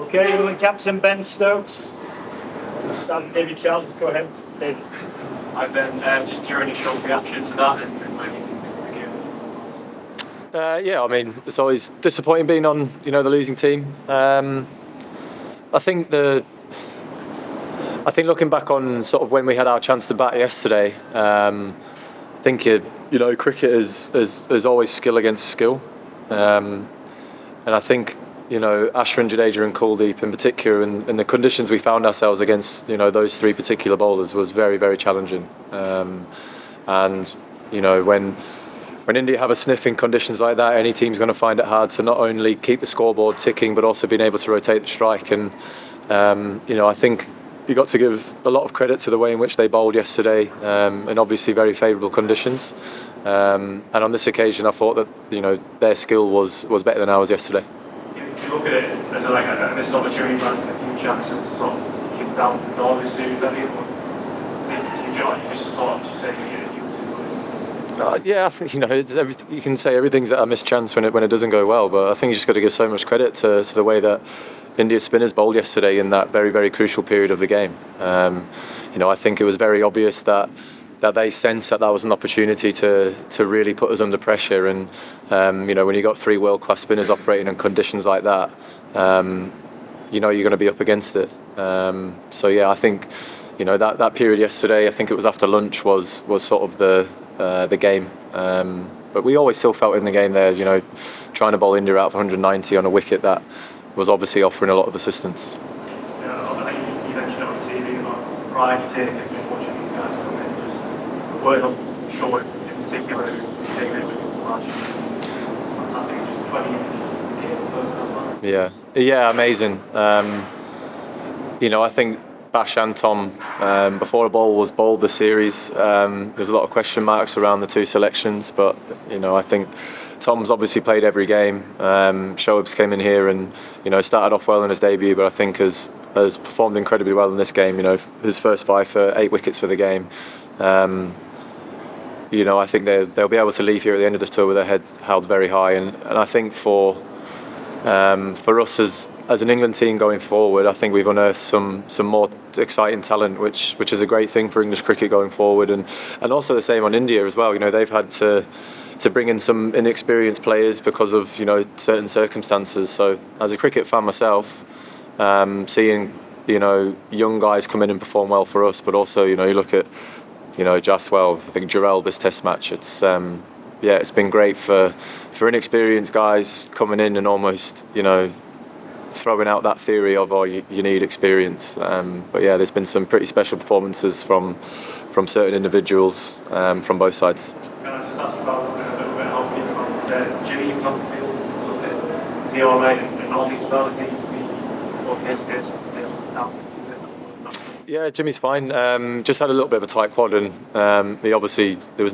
Okay, England captain Ben Stokes. Stand David Charles, go ahead, David. I've been just your initial reaction to that and maybe yeah, I mean, it's always disappointing being on, the losing team. I think looking back on sort of when we had our chance to bat yesterday, I think cricket is always skill against skill, and I think Ashwin, Jadeja and Kuldeep in particular, and the conditions we found ourselves against those three particular bowlers was very, very challenging, and when India have a sniff in conditions like that, any team's going to find it hard to not only keep the scoreboard ticking but also being able to rotate the strike. And I think you got to give a lot of credit to the way in which they bowled yesterday, in obviously very favourable conditions. And on this occasion, I thought that their skill was better than ours yesterday. Do you look at it as a missed opportunity, like a few chances to sort of keep down the door this series? Do you just sort of say yeah, I think it's you can say everything's a missed chance when it doesn't go well, but I think you just got to give so much credit to the way that India's spinners bowled yesterday in that very, very crucial period of the game. I think it was very obvious that they sensed that was an opportunity to really put us under pressure, and when you got three world-class spinners operating in conditions like that, you're going to be up against it. So yeah, I think that period yesterday, I think it was after lunch, was sort of the game, but we always still felt in the game there, trying to bowl India out for 190 on a wicket that was obviously offering a lot of assistance. I think you mentioned it on TV about pride you take in watching these guys come in. Just word on short in particular who came in with the match. Fantastic, just 20 minutes in the first as well. Yeah, amazing. I think Bash and Tom, before a ball was bowled this series, there's a lot of question marks around the two selections, but I think Tom's obviously played every game. Shoaib's came in here and started off well in his debut, but I think has performed incredibly well in this game. His first 5 for 8 wickets for the game. I think they'll be able to leave here at the end of this tour with their head held very high, and I think for us as an England team going forward, I think we've unearthed some more exciting talent, which is a great thing for English cricket going forward, and also the same on India as well. They've had to bring in some inexperienced players because of certain circumstances. So as a cricket fan myself, seeing young guys come in and perform well for us, but also you look at Jaswell, I think Jarrell this Test match. It's it's been great for inexperienced guys coming in and almost throwing out that theory of you need experience. But yeah, there's been some pretty special performances from certain individuals from both sides. Can I just ask about a little bit how he's about Jimmy on the field? Is he all right and all these well? Is he Yeah, Jimmy's fine. Just had a little bit of a tight quad, and there was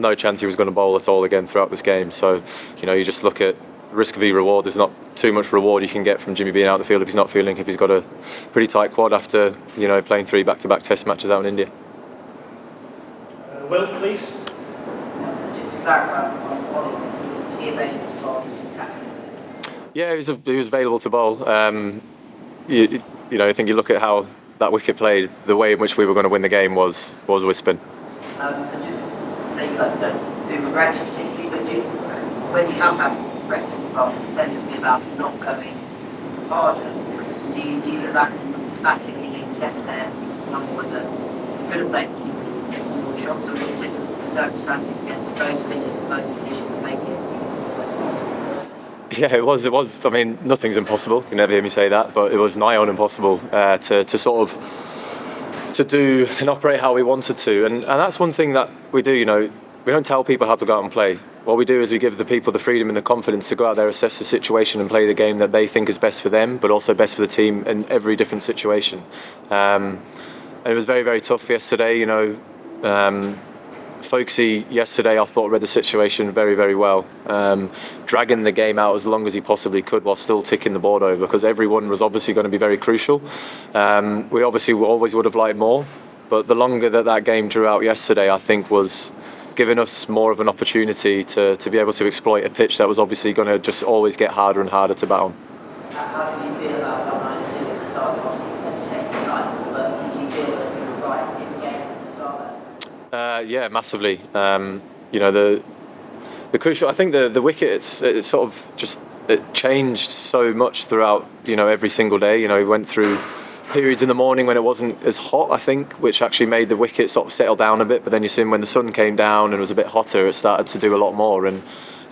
no chance he was going to bowl at all again throughout this game. So you just look at risk v reward. There's not too much reward you can get from Jimmy being out of the field if he's got a pretty tight quad after playing 3 back-to-back Test matches out in India. Will, please. Just to clarify on Collins, was he available to bowl? Yeah, he was available to bowl. I think you look at how that wicket played, the way in which we were going to win the game was with spin. And just, you guys don't do with Ranchi particularly, but when you have had threats in the past, it tends to be about not going harder. Do you look back and batting in test there, number one that could have played to keep more shots, or just the circumstances against those conditions make it? Yeah, it was. I mean, nothing's impossible. You never hear me say that, but it was nigh on impossible to sort of to do and operate how we wanted to, and that's one thing that we do. We don't tell people how to go out and play. What we do is we give the people the freedom and the confidence to go out there, assess the situation, and play the game that they think is best for them, but also best for the team in every different situation. And it was very, very tough yesterday. Folksy yesterday, I thought, read the situation very, very well, dragging the game out as long as he possibly could while still ticking the board over, because everyone was obviously going to be very crucial. We obviously always would have liked more, but the longer that game drew out yesterday, I think was giving us more of an opportunity to be able to exploit a pitch that was obviously going to just always get harder and harder to bat on. How did you feel about how 9-2 Yeah, massively. The crucial. I think the wicket. It's sort of just it changed so much throughout. Every single day. We went through periods in the morning when it wasn't as hot, I think, which actually made the wicket sort of settle down a bit. But then you see when the sun came down and it was a bit hotter, it started to do a lot more. And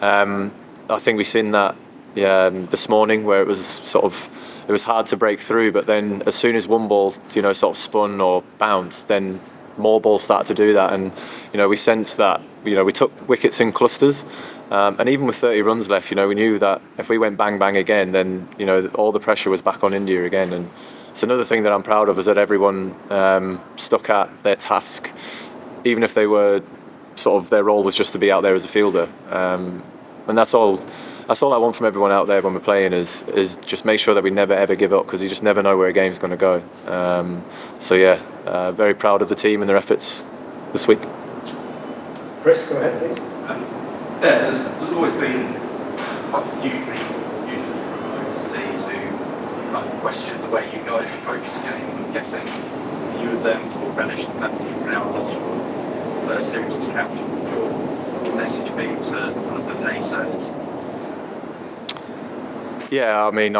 I think we've seen that this morning where it was hard to break through. But then as soon as one ball, sort of spun or bounced, then more balls started to do that. And we sensed that. We took wickets in clusters. And even with 30 runs left, we knew that if we went bang bang again, then all the pressure was back on India again. And it's another thing that I'm proud of is that everyone stuck at their task, even if they were sort of their role was just to be out there as a fielder. And that's all I want from everyone out there when we're playing is just make sure that we never ever give up, because you just never know where a game's going to go. Very proud of the team and their efforts this week. Chris, go ahead, please. There's always been quite a few people, usually from overseas, who kind of question the way you guys approach the game. I'm guessing a few of them will relish the fact that you've now lost your first series as captain. Would your message be to one of the naysayers? Yeah, I mean,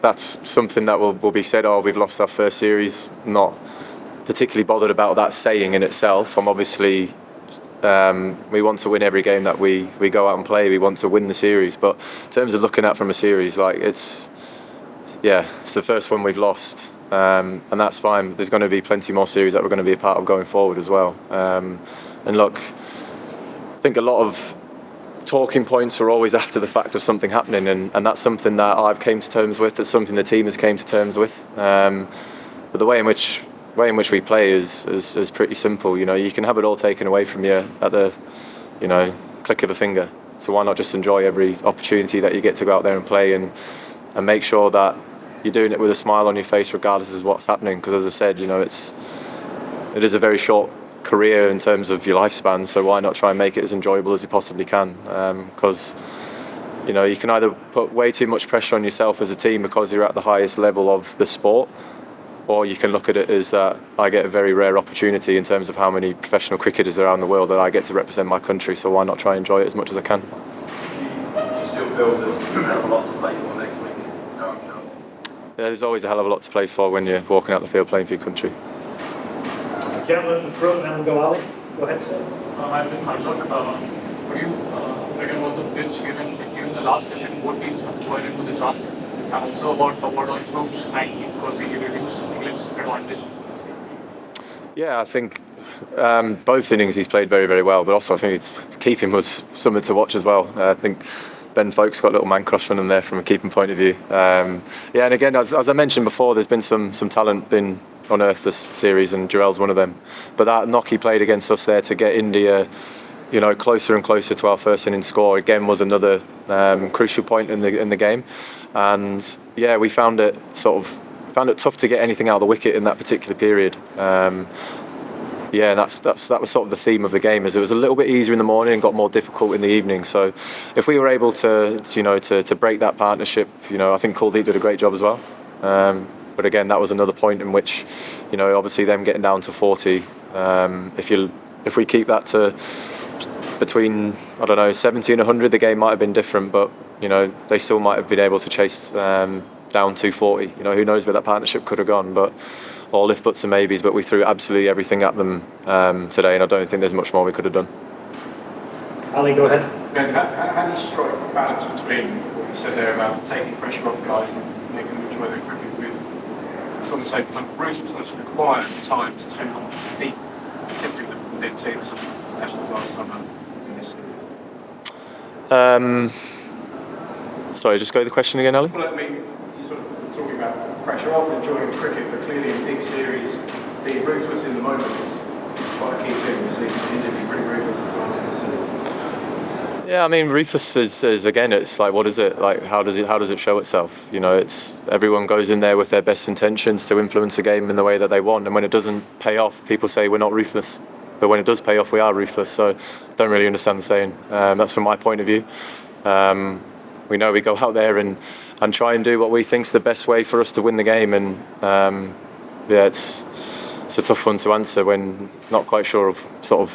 that's something that will be said. Oh, we've lost our first series. Not particularly bothered about that saying in itself. I'm obviously. We want to win every game that we go out and play. We want to win the series. But in terms of looking at from a series, it's the first one we've lost, and that's fine. There's going to be plenty more series that we're going to be a part of going forward as well. And look, I think a lot of talking points are always after the fact of something happening, and that's something that I've came to terms with. It's something the team has came to terms with. But the way in which we play is pretty simple. You can have it all taken away from you at the click of a finger. So why not just enjoy every opportunity that you get to go out there and play and make sure that you're doing it with a smile on your face regardless of what's happening. Because as I said, it is a very short career in terms of your lifespan. So why not try and make it as enjoyable as you possibly can? Because you can either put way too much pressure on yourself as a team because you're at the highest level of the sport, or you can look at it as that I get a very rare opportunity in terms of how many professional cricketers there are in the world that I get to represent my country, so why not try and enjoy it as much as I can. Do you still feel there's a hell of a lot to play for next week? No, I'm sure. Yeah, there's always a hell of a lot to play for when you're walking out the field playing for your country. Gentleman in the front, and then we'll go Ali. Go ahead, sir. I've been could you begin with the pitch given the last session, what teams were into the chance? And also about the order groups 90 because he reduced England's advantage. Yeah, I think both innings he's played very, very well, but also I think keeping was something to watch as well. I think Ben Stokes got a little man crush on him there from a keeping point of view. And again, as I mentioned before, there's been some talent been unearthed this series, and Jarrell's one of them. But that knock he played against us there to get India closer and closer to our first inning score again was another crucial point in the game. And yeah, we found it tough to get anything out of the wicket in that particular period. And that was sort of the theme of the game, as it was a little bit easier in the morning and got more difficult in the evening. So if we were able to break that partnership, I think Kuldeep did a great job as well. But again, that was another point in which, obviously them getting down to 40. If we keep that to between 70 and 100, the game might have been different, but they still might have been able to chase down 240. Who knows where that partnership could have gone, but all if buts and maybes. But we threw absolutely everything at them today, and I don't think there's much more we could have done. Ali, go ahead. Ben, how do you strike a balance between what you said there about taking pressure off guys and making them enjoy their cricket with some say kind of ruthlessness required at times to beat typically within teams of national last summer in this series? Sorry, just go to the question again, Ali. Well, I mean, you're sort of talking about pressure off, enjoying cricket, but clearly in big series, being ruthless in the moment is quite a key thing. We see India be pretty ruthless at times in the series. Yeah, I mean, ruthless is again, it's like, what is it? Like, how does it show itself? It's everyone goes in there with their best intentions to influence the game in the way that they want, and when it doesn't pay off, people say we're not ruthless. But when it does pay off, we are ruthless. So I don't really understand the saying. That's from my point of view. We know we go out there and try and do what we think's the best way for us to win the game, and it's it's a tough one to answer when not quite sure of sort of.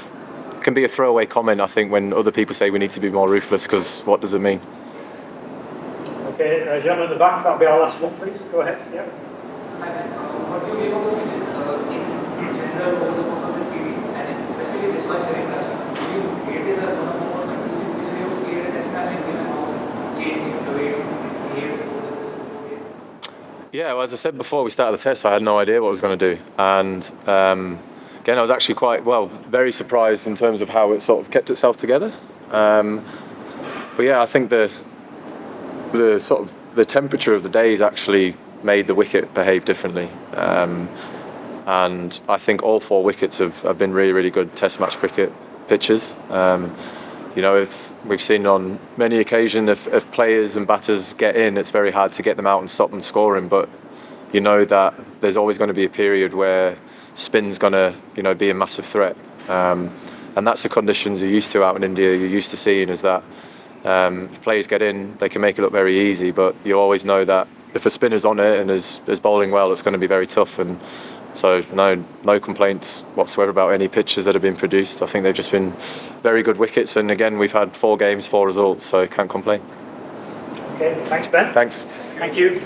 It can be a throwaway comment, I think, when other people say we need to be more ruthless, because what does it mean? Okay, gentleman at the back, that'll be our last one, please. Go ahead. Yeah. What do you make of the pitches in general over the course of the series, and especially this one here in Russia? Do you rate it as one of the more conclusive pitches you have created as match, and given how changing the way it's behaved over the course of the game? Yeah, well, as I said before we started the test, I had no idea what I was going to do, and again, I was actually very surprised in terms of how it sort of kept itself together. But yeah, I think the sort of the temperature of the days actually made the wicket behave differently, and I think all 4 wickets have been really, really good Test match cricket pitches. You know, if we've seen on many occasions if players and batters get in, it's very hard to get them out and stop them scoring. But you know that there's always going to be a period where spin's going to be a massive threat, and that's the conditions you're used to out in India. You're used to seeing is that. If players get in, they can make it look very easy, but you always know that if a spinner's on it and is bowling well, it's going to be very tough. And so no complaints whatsoever about any pitches that have been produced. I think they've just been very good wickets, and again, we've had 4 games, 4 results, so can't complain. Okay, thanks, Ben. Thanks. Thank you.